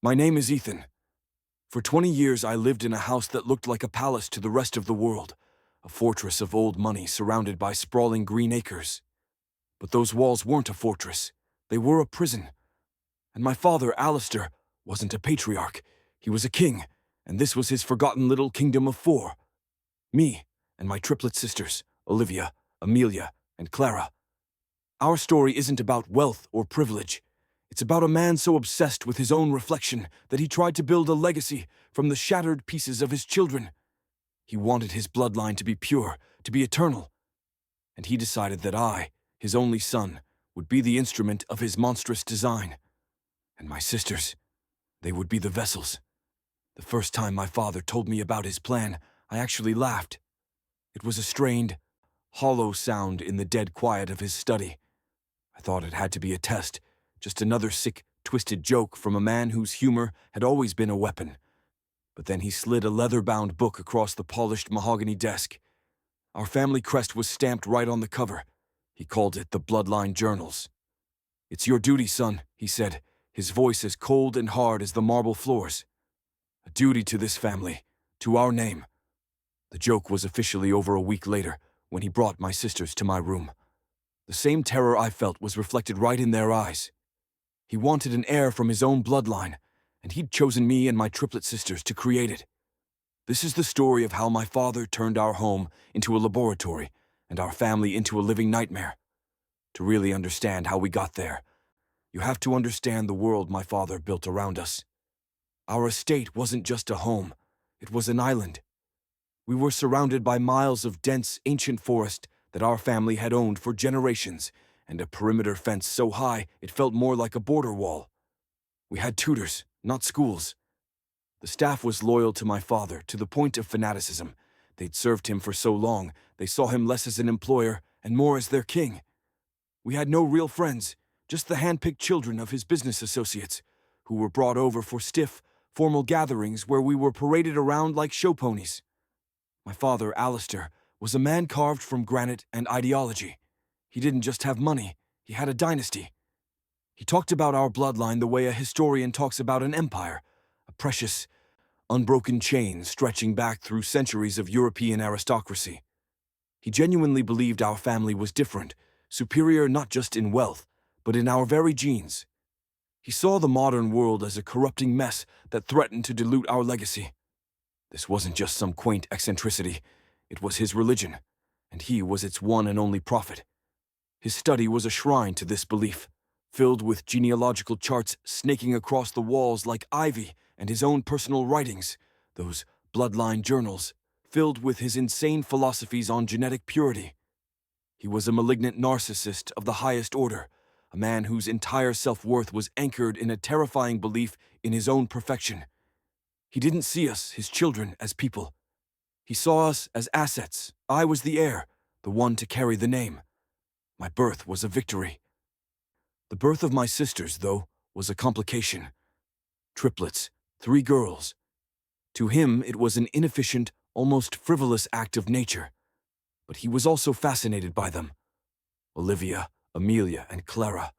My name is Ethan. For 20 years, I lived in a house that looked like a palace to the rest of the world, a fortress of old money surrounded by sprawling green acres. But those walls weren't a fortress. They were a prison. And my father, Alistair, wasn't a patriarch. He was a king, and this was his forgotten little kingdom of four. Me and my triplet sisters, Olivia, Amelia, and Clara. Our story isn't about wealth or privilege. It's about a man so obsessed with his own reflection that he tried to build a legacy from the shattered pieces of his children. He wanted his bloodline to be pure, to be eternal. And he decided that I, his only son, would be the instrument of his monstrous design. And my sisters, they would be the vessels. The first time my father told me about his plan, I actually laughed. It was a strained, hollow sound in the dead quiet of his study. I thought it had to be a test, just another sick, twisted joke from a man whose humor had always been a weapon. But then he slid a leather-bound book across the polished mahogany desk. Our family crest was stamped right on the cover. He called it the Bloodline Journals. "It's your duty, son," he said, his voice as cold and hard as the marble floors. "A duty to this family, to our name." The joke was officially over a week later, when he brought my sisters to my room. The same terror I felt was reflected right in their eyes. He wanted an heir from his own bloodline, and he'd chosen me and my triplet sisters to create it. This is the story of how my father turned our home into a laboratory and our family into a living nightmare. To really understand how we got there, you have to understand the world my father built around us. Our estate wasn't just a home, it was an island. We were surrounded by miles of dense, ancient forest that our family had owned for generations, and a perimeter fence so high it felt more like a border wall. We had tutors, not schools. The staff was loyal to my father, to the point of fanaticism. They'd served him for so long, they saw him less as an employer and more as their king. We had no real friends, just the hand-picked children of his business associates, who were brought over for stiff, formal gatherings where we were paraded around like show ponies. My father, Alistair, was a man carved from granite and ideology. He didn't just have money, he had a dynasty. He talked about our bloodline the way a historian talks about an empire, a precious, unbroken chain stretching back through centuries of European aristocracy. He genuinely believed our family was different, superior not just in wealth, but in our very genes. He saw the modern world as a corrupting mess that threatened to dilute our legacy. This wasn't just some quaint eccentricity, it was his religion, and he was its one and only prophet. His study was a shrine to this belief, filled with genealogical charts snaking across the walls like ivy, and his own personal writings, those bloodline journals, filled with his insane philosophies on genetic purity. He was a malignant narcissist of the highest order, a man whose entire self-worth was anchored in a terrifying belief in his own perfection. He didn't see us, his children, as people. He saw us as assets. I was the heir, the one to carry the name. My birth was a victory. The birth of my sisters, though, was a complication. Triplets, 3 girls. To him, it was an inefficient, almost frivolous act of nature. But he was also fascinated by them. Olivia, Amelia, and Clara.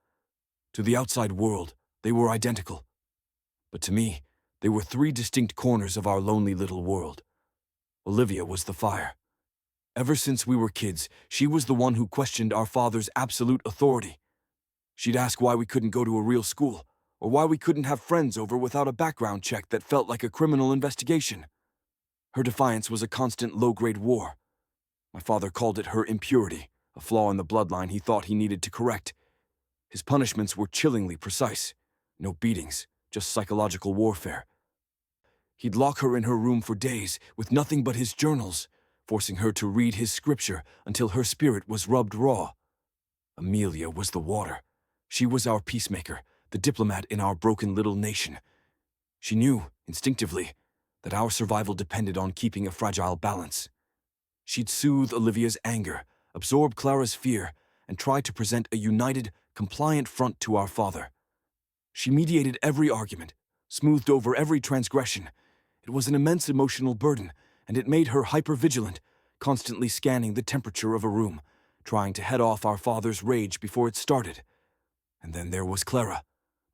To the outside world, they were identical. But to me, they were 3 distinct corners of our lonely little world. Olivia was the fire. Ever since we were kids, she was the one who questioned our father's absolute authority. She'd ask why we couldn't go to a real school, or why we couldn't have friends over without a background check that felt like a criminal investigation. Her defiance was a constant low-grade war. My father called it her impurity, a flaw in the bloodline he thought he needed to correct. His punishments were chillingly precise. No beatings, just psychological warfare. He'd lock her in her room for days with nothing but his journals, forcing her to read his scripture until her spirit was rubbed raw. Amelia was the water. She was our peacemaker, the diplomat in our broken little nation. She knew, instinctively, that our survival depended on keeping a fragile balance. She'd soothe Olivia's anger, absorb Clara's fear, and try to present a united, compliant front to our father. She mediated every argument, smoothed over every transgression. It was an immense emotional burden, and it made her hyper-vigilant, constantly scanning the temperature of a room, trying to head off our father's rage before it started. And then there was Clara,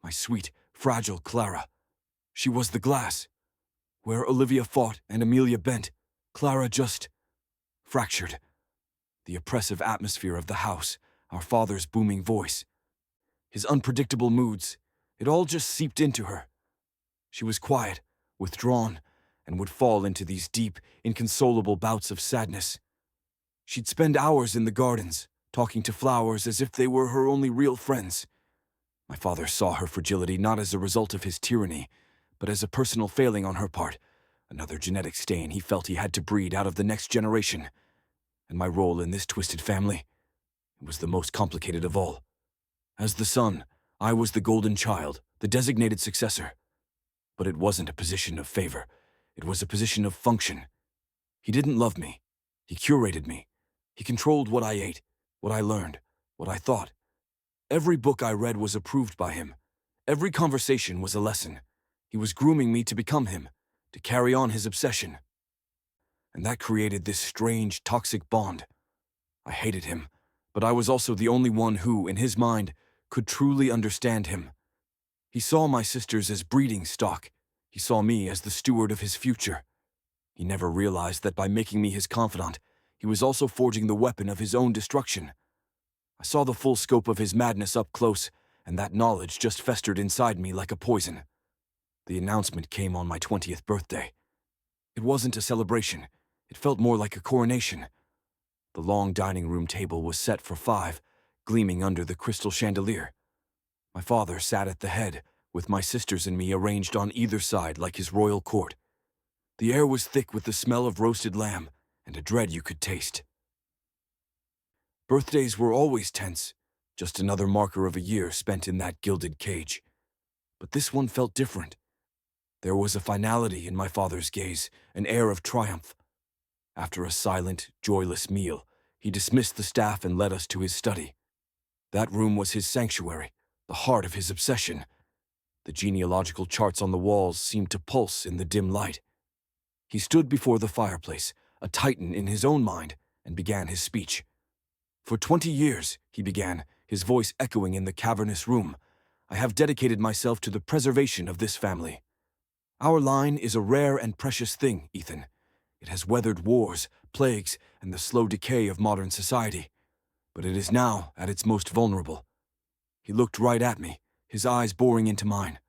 my sweet, fragile Clara. She was the glass. Where Olivia fought and Amelia bent, Clara just fractured. The oppressive atmosphere of the house, our father's booming voice, his unpredictable moods, it all just seeped into her. She was quiet, withdrawn, and would fall into these deep, inconsolable bouts of sadness. She'd spend hours in the gardens, talking to flowers as if they were her only real friends. My father saw her fragility not as a result of his tyranny, but as a personal failing on her part, another genetic stain he felt he had to breed out of the next generation. And my role in this twisted family, it was the most complicated of all. As the son, I was the golden child, the designated successor. But it wasn't a position of favor. It was a position of function. He didn't love me. He curated me. He controlled what I ate, what I learned, what I thought. Every book I read was approved by him. Every conversation was a lesson. He was grooming me to become him, to carry on his obsession. And that created this strange, toxic bond. I hated him, but I was also the only one who, in his mind, could truly understand him. He saw my sisters as breeding stock. He saw me as the steward of his future. He never realized that by making me his confidant, he was also forging the weapon of his own destruction. I saw the full scope of his madness up close, and that knowledge just festered inside me like a poison. The announcement came on my 20th birthday. It wasn't a celebration. It felt more like a coronation. The long dining room table was set for 5, gleaming under the crystal chandelier. My father sat at the head, with my sisters and me arranged on either side like his royal court. The air was thick with the smell of roasted lamb, and a dread you could taste. Birthdays were always tense, just another marker of a year spent in that gilded cage. But this one felt different. There was a finality in my father's gaze, an air of triumph. After a silent, joyless meal, he dismissed the staff and led us to his study. That room was his sanctuary, the heart of his obsession. The genealogical charts on the walls seemed to pulse in the dim light. He stood before the fireplace, a titan in his own mind, and began his speech. For 20 years, he began, his voice echoing in the cavernous room, I have dedicated myself to the preservation of this family. Our line is a rare and precious thing, Ethan. It has weathered wars, plagues, and the slow decay of modern society. But it is now at its most vulnerable. He looked right at me, his eyes boring into mine.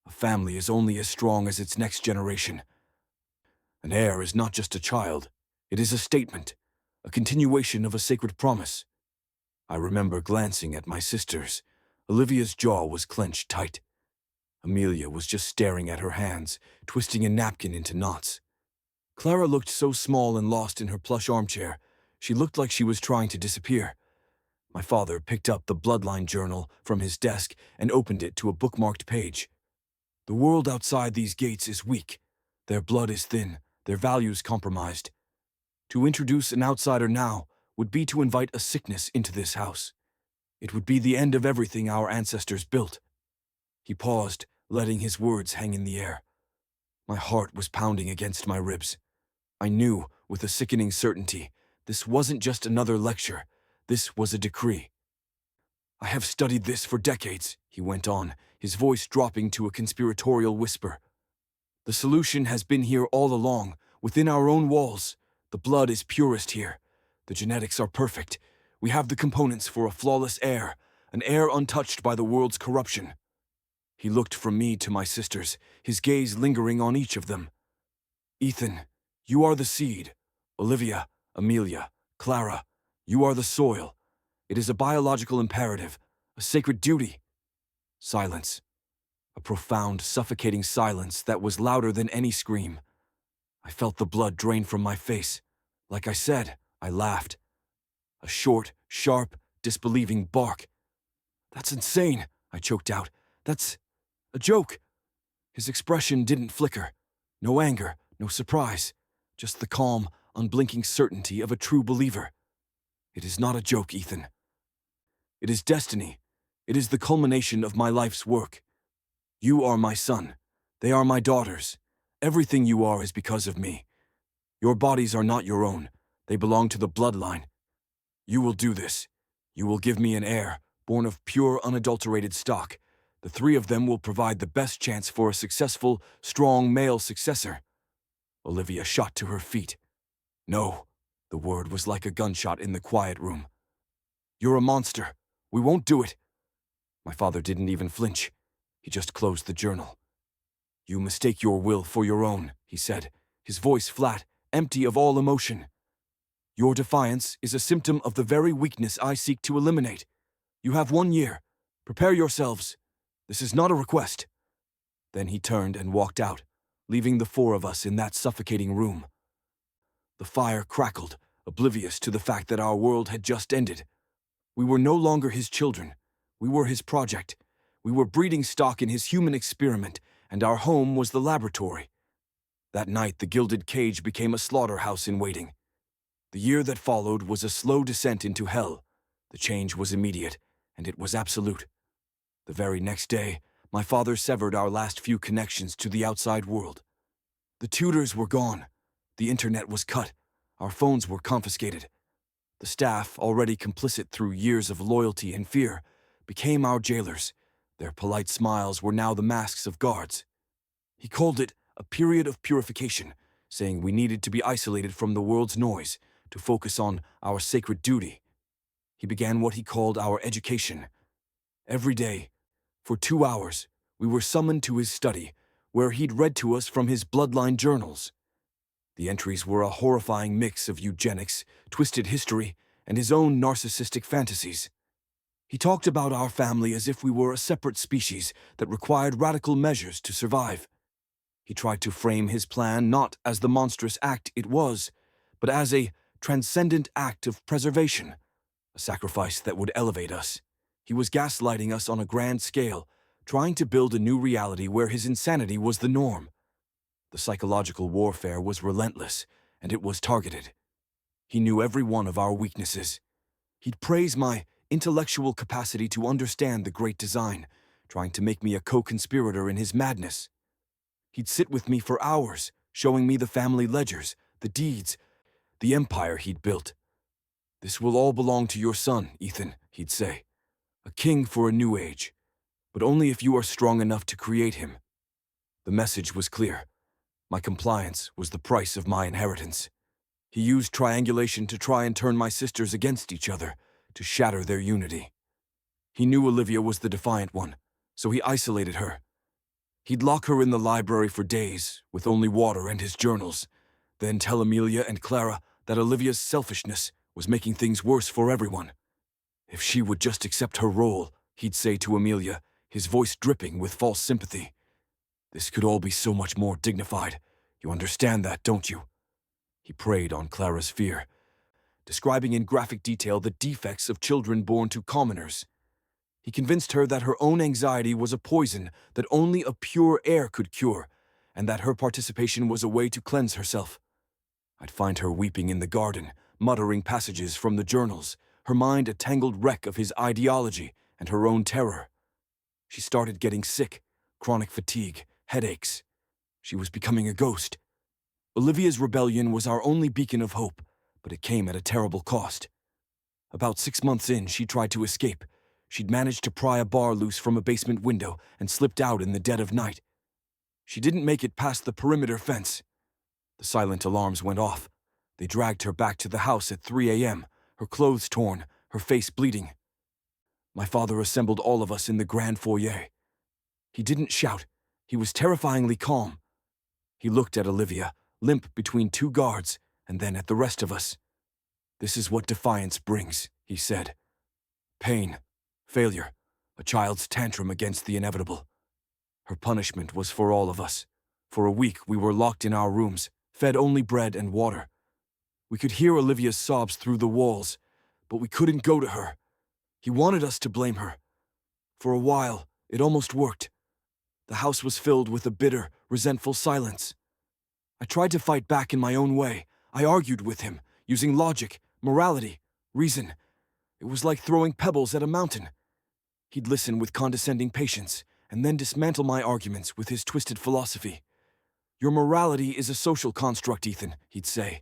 A family is only as strong as its next generation. An heir is not just a child. It is a statement, a continuation of a sacred promise. I remember glancing at my sisters. Olivia's jaw was clenched tight. Amelia was just staring at her hands, twisting a napkin into knots. Clara looked so small and lost in her plush armchair. She looked like she was trying to disappear. My father picked up the bloodline journal from his desk and opened it to a bookmarked page. The world outside these gates is weak. Their blood is thin, their values compromised. To introduce an outsider now would be to invite a sickness into this house. It would be the end of everything our ancestors built. He paused, letting his words hang in the air. My heart was pounding against my ribs. I knew, with a sickening certainty, this wasn't just another lecture. This was a decree. I have studied this for decades, he went on, his voice dropping to a conspiratorial whisper. The solution has been here all along, within our own walls. The blood is purest here. The genetics are perfect. We have the components for a flawless heir, an heir untouched by the world's corruption. He looked from me to my sisters, his gaze lingering on each of them. Ethan, you are the seed. Olivia, Amelia, Clara, you are the soil. It is a biological imperative, a sacred duty. Silence. A profound, suffocating silence that was louder than any scream. I felt the blood drain from my face. Like I said, I laughed. A short, sharp, disbelieving bark. That's insane, I choked out. That's a joke. His expression didn't flicker. No anger, no surprise. Just the calm, unblinking certainty of a true believer. It is not a joke, Ethan. It is destiny. It is the culmination of my life's work. You are my son. They are my daughters. Everything you are is because of me. Your bodies are not your own. They belong to the bloodline. You will do this. You will give me an heir, born of pure, unadulterated stock. The three of them will provide the best chance for a successful, strong male successor. Olivia shot to her feet. No, the word was like a gunshot in the quiet room. You're a monster. We won't do it. My father didn't even flinch. He just closed the journal. You mistake your will for your own, he said, his voice flat, empty of all emotion. Your defiance is a symptom of the very weakness I seek to eliminate. You have 1 year. Prepare yourselves. This is not a request. Then he turned and walked out, leaving the four of us in that suffocating room. The fire crackled, oblivious to the fact that our world had just ended. We were no longer his children. We were his project. We were breeding stock in his human experiment, and our home was the laboratory. That night, the gilded cage became a slaughterhouse in waiting. The year that followed was a slow descent into hell. The change was immediate, and it was absolute. The very next day, my father severed our last few connections to the outside world. The tutors were gone. The internet was cut. Our phones were confiscated. The staff, already complicit through years of loyalty and fear, became our jailers. Their polite smiles were now the masks of guards. He called it a period of purification, saying we needed to be isolated from the world's noise, to focus on our sacred duty. He began what he called our education. Every day, for 2 hours, we were summoned to his study, where he'd read to us from his bloodline journals. The entries were a horrifying mix of eugenics, twisted history, and his own narcissistic fantasies. He talked about our family as if we were a separate species that required radical measures to survive. He tried to frame his plan not as the monstrous act it was, but as a transcendent act of preservation, a sacrifice that would elevate us. He was gaslighting us on a grand scale, trying to build a new reality where his insanity was the norm. The psychological warfare was relentless, and it was targeted. He knew every one of our weaknesses. He'd praise my intellectual capacity to understand the great design, trying to make me a co-conspirator in his madness. He'd sit with me for hours, showing me the family ledgers, the deeds, the empire he'd built. This will all belong to your son, Ethan, he'd say. A king for a new age, but only if you are strong enough to create him. The message was clear. My compliance was the price of my inheritance. He used triangulation to try and turn my sisters against each other, to shatter their unity. He knew Olivia was the defiant one, so he isolated her. He'd lock her in the library for days, with only water and his journals, then tell Amelia and Clara that Olivia's selfishness was making things worse for everyone. If she would just accept her role, he'd say to Amelia, his voice dripping with false sympathy. This could all be so much more dignified. You understand that, don't you? He preyed on Clara's fear, describing in graphic detail the defects of children born to commoners. He convinced her that her own anxiety was a poison that only a pure air could cure, and that her participation was a way to cleanse herself. I'd find her weeping in the garden, muttering passages from the journals, her mind a tangled wreck of his ideology and her own terror. She started getting sick, chronic fatigue, headaches. She was becoming a ghost. Olivia's rebellion was our only beacon of hope, but it came at a terrible cost. About 6 months in, she tried to escape. She'd managed to pry a bar loose from a basement window and slipped out in the dead of night. She didn't make it past the perimeter fence. The silent alarms went off. They dragged her back to the house at 3 a.m., her clothes torn, her face bleeding. My father assembled all of us in the grand foyer. He didn't shout. He was terrifyingly calm. He looked at Olivia, limp between 2 guards, and then at the rest of us. This is what defiance brings, he said. Pain, failure, a child's tantrum against the inevitable. Her punishment was for all of us. For a week we were locked in our rooms, fed only bread and water. We could hear Olivia's sobs through the walls, but we couldn't go to her. He wanted us to blame her. For a while, it almost worked. The house was filled with a bitter, resentful silence. I tried to fight back in my own way. I argued with him, using logic, morality, reason. It was like throwing pebbles at a mountain. He'd listen with condescending patience, and then dismantle my arguments with his twisted philosophy. Your morality is a social construct, Ethan, he'd say.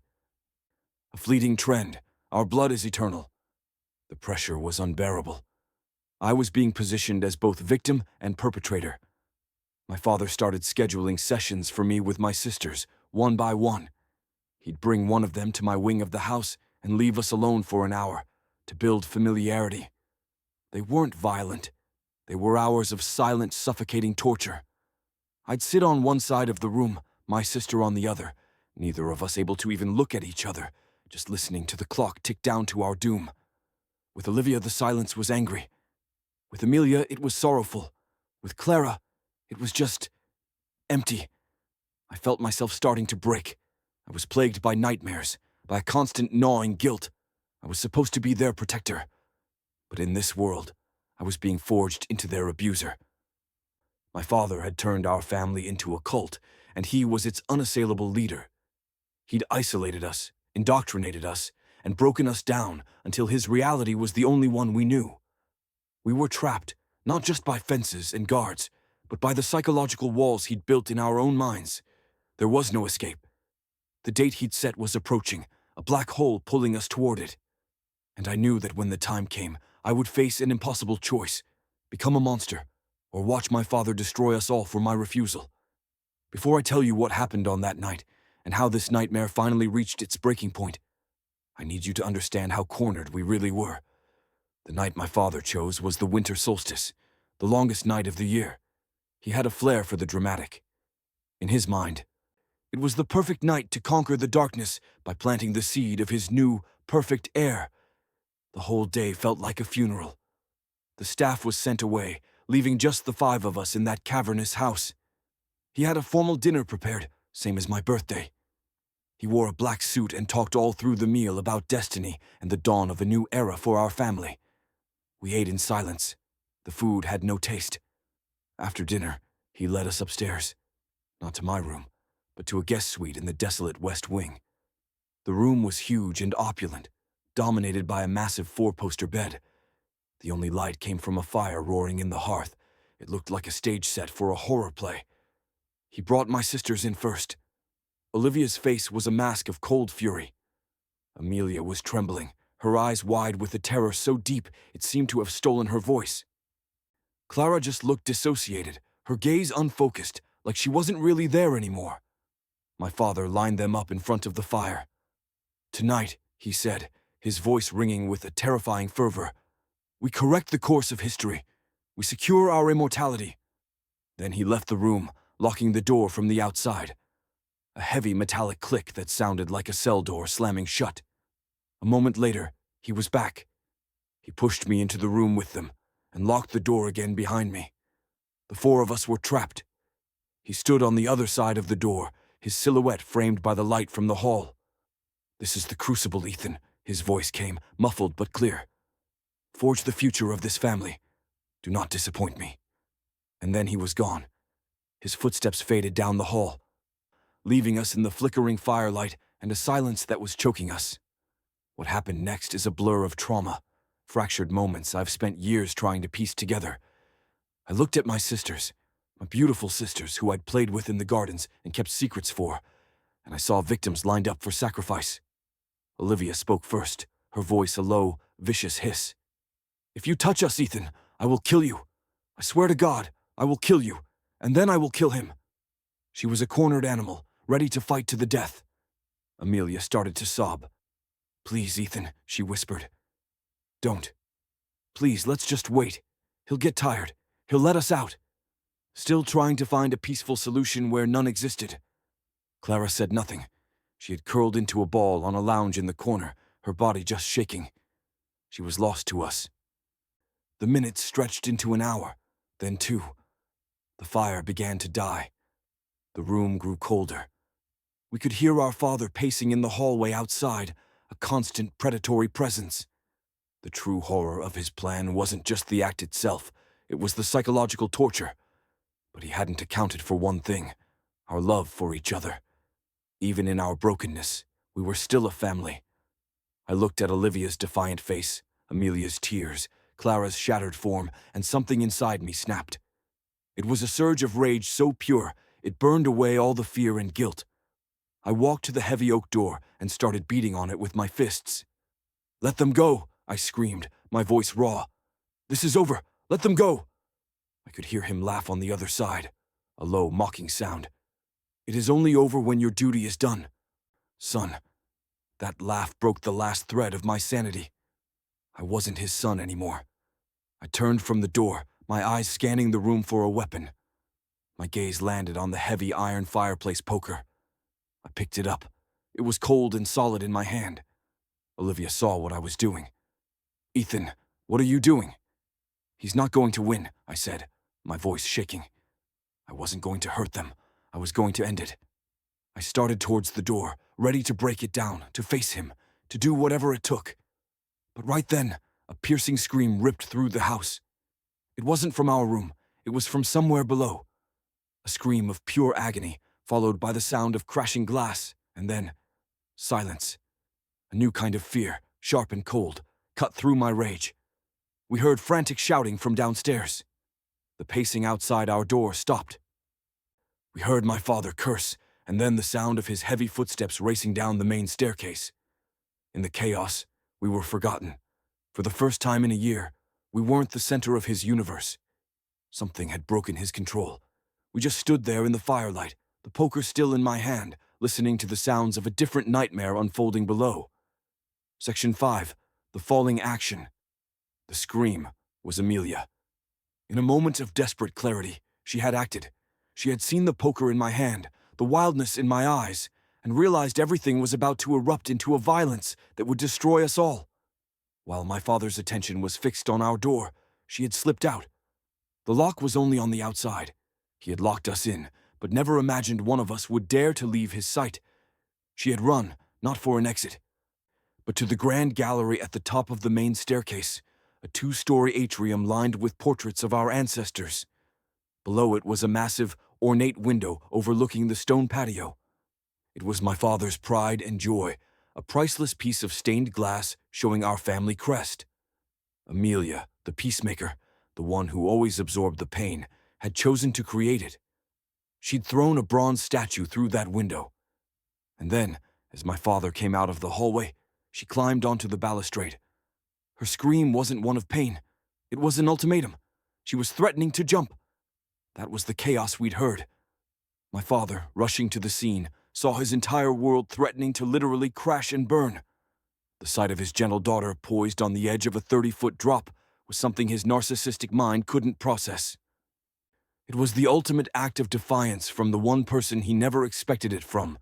A fleeting trend. Our blood is eternal. The pressure was unbearable. I was being positioned as both victim and perpetrator. My father started scheduling sessions for me with my sisters, one by one. He'd bring one of them to my wing of the house and leave us alone for an hour to build familiarity. They weren't violent. They were hours of silent, suffocating torture. I'd sit on one side of the room, my sister on the other, neither of us able to even look at each other, just listening to the clock tick down to our doom. With Olivia, the silence was angry. With Amelia, it was sorrowful. With Clara, it was just empty. I felt myself starting to break. I was plagued by nightmares, by a constant gnawing guilt. I was supposed to be their protector. But in this world, I was being forged into their abuser. My father had turned our family into a cult, and he was its unassailable leader. He'd isolated us, indoctrinated us, and broken us down until his reality was the only one we knew. We were trapped, not just by fences and guards, but by the psychological walls he'd built in our own minds. There was no escape. The date he'd set was approaching, a black hole pulling us toward it. And I knew that when the time came, I would face an impossible choice: become a monster, or watch my father destroy us all for my refusal. Before I tell you what happened on that night, and how this nightmare finally reached its breaking point, I need you to understand how cornered we really were. The night my father chose was the winter solstice, the longest night of the year. He had a flair for the dramatic. In his mind, it was the perfect night to conquer the darkness by planting the seed of his new, perfect heir. The whole day felt like a funeral. The staff was sent away, leaving just the 5 of us in that cavernous house. He had a formal dinner prepared, same as my birthday. He wore a black suit and talked all through the meal about destiny and the dawn of a new era for our family. We ate in silence. The food had no taste. After dinner, he led us upstairs. Not to my room, but to a guest suite in the desolate West Wing. The room was huge and opulent, dominated by a massive 4-poster bed. The only light came from a fire roaring in the hearth. It looked like a stage set for a horror play. He brought my sisters in first. Olivia's face was a mask of cold fury. Amelia was trembling, her eyes wide with a terror so deep it seemed to have stolen her voice. Clara just looked dissociated, her gaze unfocused, like she wasn't really there anymore. My father lined them up in front of the fire. "Tonight," he said, his voice ringing with a terrifying fervor, "we correct the course of history. We secure our immortality." Then he left the room, locking the door from the outside. A heavy metallic click that sounded like a cell door slamming shut. A moment later, he was back. He pushed me into the room with them and locked the door again behind me. The 4 of us were trapped. He stood on the other side of the door, his silhouette framed by the light from the hall. "This is the crucible, Ethan," his voice came, muffled but clear. "Forge the future of this family. Do not disappoint me." And then he was gone. His footsteps faded down the hall, leaving us in the flickering firelight and a silence that was choking us. What happened next is a blur of trauma, fractured moments I've spent years trying to piece together. I looked at my sisters, my beautiful sisters who I'd played with in the gardens and kept secrets for, and I saw victims lined up for sacrifice. Olivia spoke first, her voice a low, vicious hiss. "If you touch us, Ethan, I will kill you. I swear to God, I will kill you, and then I will kill him." She was a cornered animal, ready to fight to the death. Amelia started to sob. "Please, Ethan," she whispered. "Don't. Please, let's just wait. He'll get tired. He'll let us out." Still trying to find a peaceful solution where none existed. Clara said nothing. She had curled into a ball on a lounge in the corner, her body just shaking. She was lost to us. The minutes stretched into an hour, then 2. The fire began to die. The room grew colder. We could hear our father pacing in the hallway outside, a constant predatory presence. The true horror of his plan wasn't just the act itself, it was the psychological torture. But he hadn't accounted for one thing: our love for each other. Even in our brokenness, we were still a family. I looked at Olivia's defiant face, Amelia's tears, Clara's shattered form, and something inside me snapped. It was a surge of rage so pure, it burned away all the fear and guilt. I walked to the heavy oak door and started beating on it with my fists. "Let them go," I screamed, my voice raw. This is over. Let them go. I could hear him laugh on the other side, a low, mocking sound. It is only over when your duty is done. Son. That laugh broke the last thread of my sanity. I wasn't his son anymore. I turned from the door, my eyes scanning the room for a weapon. My gaze landed on the heavy iron fireplace poker. I picked it up. It was cold and solid in my hand. Olivia saw what I was doing. Ethan, what are you doing? He's not going to win, I said, my voice shaking. I wasn't going to hurt them. I was going to end it. I started towards the door, ready to break it down, to face him, to do whatever it took. But right then, a piercing scream ripped through the house. It wasn't from our room. It was from somewhere below. A scream of pure agony, followed by the sound of crashing glass, and then silence. A new kind of fear, sharp and cold, cut through my rage. We heard frantic shouting from downstairs. The pacing outside our door stopped. We heard my father curse, and then the sound of his heavy footsteps racing down the main staircase. In the chaos, we were forgotten. For the first time in a year, we weren't the center of his universe. Something had broken his control. We just stood there in the firelight, the poker still in my hand, listening to the sounds of a different nightmare unfolding below. Section 5. The falling action. The scream was Amelia. In a moment of desperate clarity, she had acted. She had seen the poker in my hand, the wildness in my eyes, and realized everything was about to erupt into a violence that would destroy us all. While my father's attention was fixed on our door, she had slipped out. The lock was only on the outside. He had locked us in, but never imagined one of us would dare to leave his sight. She had run, not for an exit, but to the grand gallery at the top of the main staircase, a 2-story atrium lined with portraits of our ancestors. Below it was a massive, ornate window overlooking the stone patio. It was my father's pride and joy, a priceless piece of stained glass showing our family crest. Amelia, the peacemaker, the one who always absorbed the pain, had chosen to create it. She'd thrown a bronze statue through that window. And then, as my father came out of the hallway, she climbed onto the balustrade. Her scream wasn't one of pain. It was an ultimatum. She was threatening to jump. That was the chaos we'd heard. My father, rushing to the scene, saw his entire world threatening to literally crash and burn. The sight of his gentle daughter poised on the edge of a 30-foot drop was something his narcissistic mind couldn't process. It was the ultimate act of defiance from the one person he never expected it from.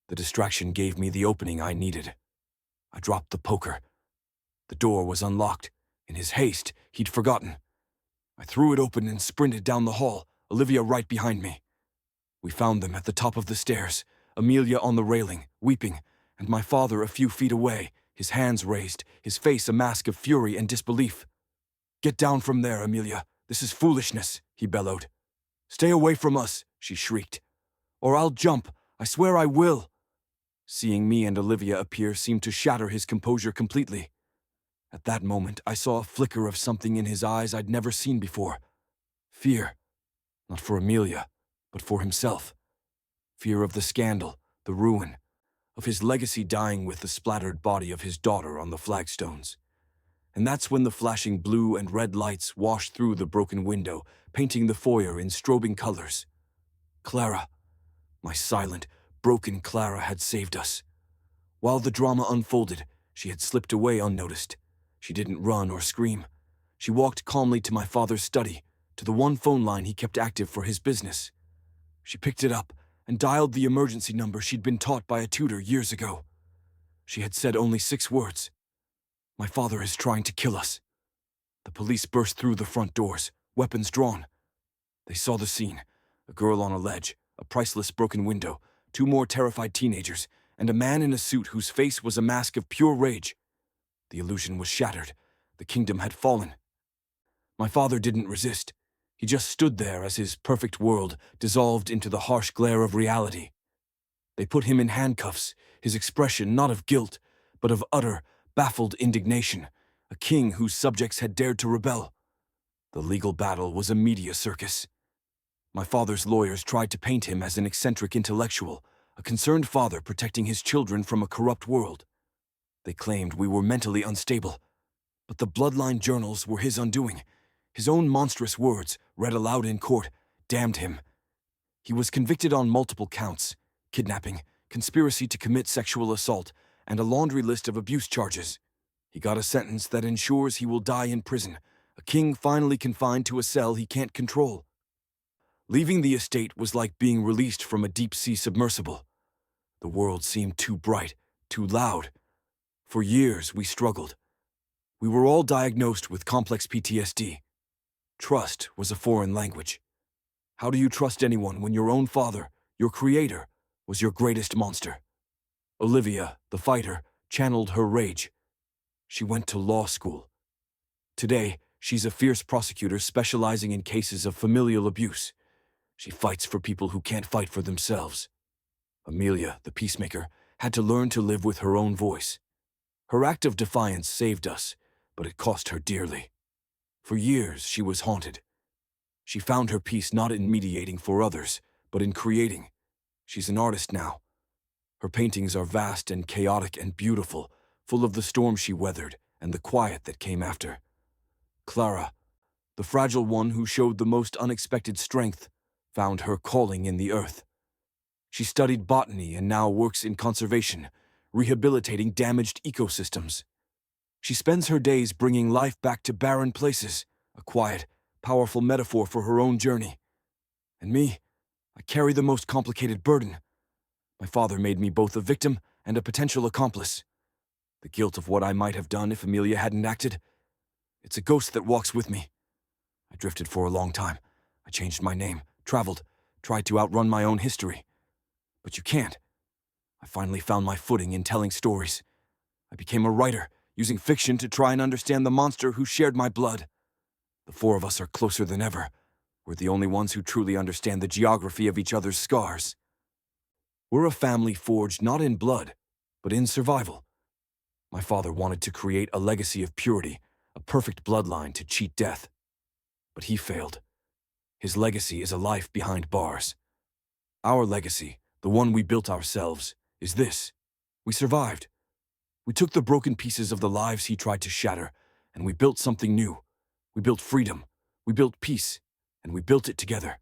The distraction gave me the opening I needed. I dropped the poker. The door was unlocked. In his haste, he'd forgotten. I threw it open and sprinted down the hall, Olivia right behind me. We found them at the top of the stairs, Amelia on the railing, weeping, and my father a few feet away, his hands raised, his face a mask of fury and disbelief. "Get down from there, Amelia. This is foolishness," he bellowed. "Stay away from us," she shrieked. "Or I'll jump. I swear I will." Seeing me and Olivia appear seemed to shatter his composure completely. At that moment, I saw a flicker of something in his eyes I'd never seen before. Fear. Not for Amelia, but for himself. Fear of the scandal, the ruin, of his legacy dying with the splattered body of his daughter on the flagstones. And that's when the flashing blue and red lights washed through the broken window, painting the foyer in strobing colors. Clara. My silent, broken Clara had saved us. While the drama unfolded, she had slipped away unnoticed. She didn't run or scream. She walked calmly to my father's study, to the one phone line he kept active for his business. She picked it up and dialed the emergency number she'd been taught by a tutor years ago. She had said only 6 words. "My father is trying to kill us." The police burst through the front doors, weapons drawn. They saw the scene: a girl on a ledge, a priceless broken window, 2 more terrified teenagers, and a man in a suit whose face was a mask of pure rage. The illusion was shattered. The kingdom had fallen. My father didn't resist. He just stood there as his perfect world dissolved into the harsh glare of reality. They put him in handcuffs, his expression not of guilt, but of utter, baffled indignation, a king whose subjects had dared to rebel. The legal battle was a media circus. My father's lawyers tried to paint him as an eccentric intellectual, a concerned father protecting his children from a corrupt world. They claimed we were mentally unstable. But the bloodline journals were his undoing. His own monstrous words, read aloud in court, damned him. He was convicted on multiple counts: kidnapping, conspiracy to commit sexual assault, and a laundry list of abuse charges. He got a sentence that ensures he will die in prison, a king finally confined to a cell he can't control. Leaving the estate was like being released from a deep-sea submersible. The world seemed too bright, too loud. For years, we struggled. We were all diagnosed with complex PTSD. Trust was a foreign language. How do you trust anyone when your own father, your creator, was your greatest monster? Olivia, the fighter, channeled her rage. She went to law school. Today, she's a fierce prosecutor specializing in cases of familial abuse. She fights for people who can't fight for themselves. Amelia, the peacemaker, had to learn to live with her own voice. Her act of defiance saved us, but it cost her dearly. For years, she was haunted. She found her peace not in mediating for others, but in creating. She's an artist now. Her paintings are vast and chaotic and beautiful, full of the storm she weathered and the quiet that came after. Clara, the fragile one who showed the most unexpected strength, found her calling in the earth. She studied botany and now works in conservation, rehabilitating damaged ecosystems. She spends her days bringing life back to barren places, a quiet, powerful metaphor for her own journey. And me, I carry the most complicated burden. My father made me both a victim and a potential accomplice. The guilt of what I might have done if Amelia hadn't acted. It's a ghost that walks with me. I drifted for a long time. I changed my name, traveled, tried to outrun my own history. But you can't. I finally found my footing in telling stories. I became a writer, using fiction to try and understand the monster who shared my blood. The four of us are closer than ever. We're the only ones who truly understand the geography of each other's scars. We're a family forged not in blood, but in survival. My father wanted to create a legacy of purity, a perfect bloodline to cheat death. But he failed. His legacy is a life behind bars. Our legacy, the one we built ourselves, is this. We survived. We took the broken pieces of the lives he tried to shatter, and we built something new. We built freedom. We built peace. And we built it together.